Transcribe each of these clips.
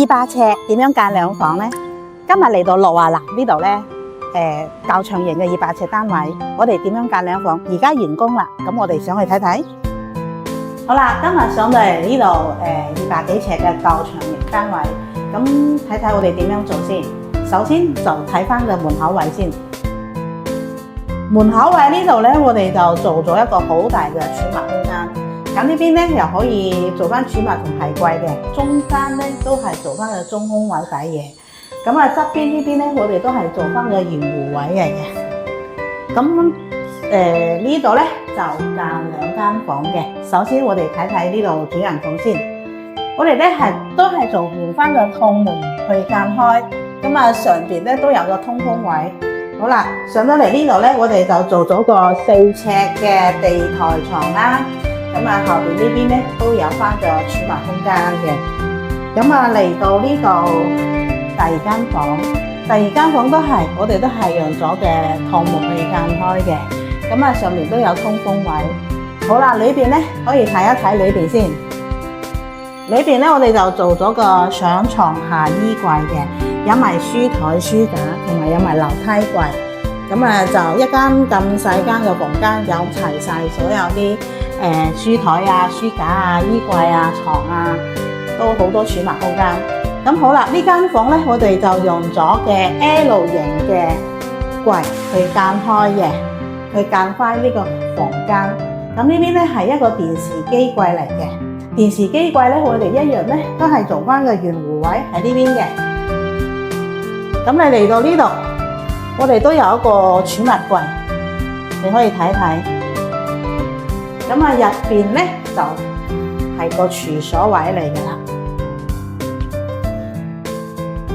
200尺點樣間兩房呢？今日嚟到樂華南呢度呢，較長型嘅200尺單位，我哋點樣間兩房？而家完工啦，咁我哋上去睇睇。好啦，今日上到嚟呢度200幾尺嘅較長型單位，咁睇睇我哋點樣做先。首先就睇翻個門口位先。門口位呢度呢，我哋就做咗一個好大嘅儲物空間。咁呢邊呢，又可以做翻儲物同鞋櫃嘅，中間呢都係做翻個中空位擺嘢。咁啊側邊呢邊呢，我哋都係做翻個圓弧位嚟嘅。咁呢度呢，就間2間房嘅。首先我哋睇睇呢度主人房先。我哋呢都係做換翻個趟門去間開。咁啊上邊呢都有個通風位。好啦，上到嚟呢度呢，我哋就做咗個4尺嘅地台床啦。咁啊後邊呢邊呢都有翻個儲物空間嘅。咁啊嚟到呢度第2間房，第2間房我哋都係用咗嘅趟門去間開嘅。咁啊上面都有通風位。好啦，裏邊呢可以睇一睇裏邊先。裏邊呢我哋就做咗個上床下衣櫃嘅。有埋書台、書架，同埋有埋樓梯櫃。咁啊，就一間咁細間嘅房間，有齊晒所有啲書台啊、書架啊、衣櫃啊、床啊，都好多儲物空間。咁好啦，呢間房咧，我哋就用咗嘅 L 型嘅櫃去間開嘅，去間開呢個房間。咁呢邊咧係一個電視機櫃嚟嘅。電視機櫃咧，我哋一樣咧都係做翻個圓弧位喺呢邊嘅。咁你嚟到呢度，我哋都有一個儲物櫃，你可以睇睇。咁啊，入邊咧就係個廚所位嚟㗎啦。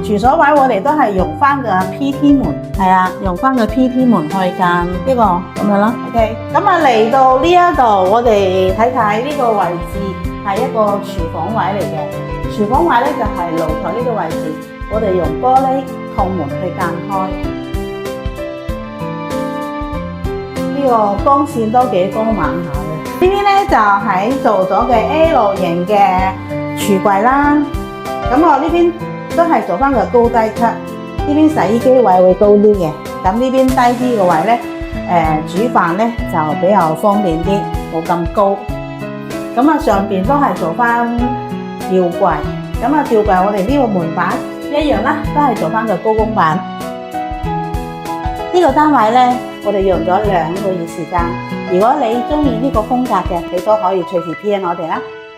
廚所位我哋都係用翻個 PT 門，係啊，用翻個 PT 門去間呢個咁樣啦。OK， 咁啊嚟到呢一度，我哋睇睇呢個位置係一個廚房位嚟嘅。廚房位咧就係露台呢個位置，我哋用玻璃趟門去間開，呢個光線都幾光猛下嘅。呢邊咧就係做咗嘅 L 型嘅櫥櫃啦。咁我呢邊都係做翻個高低級，呢邊洗衣機位會高啲嘅，咁呢邊低啲嘅位咧，煮飯咧就比較方便啲，冇咁高。咁啊上邊都係做翻吊櫃，咁啊吊櫃我哋呢個門板一樣啦，都係做翻個高公板。呢個單位咧，我哋用咗2個月時間。如果你中意呢個風格嘅，你都可以隨時 PM 我哋啦。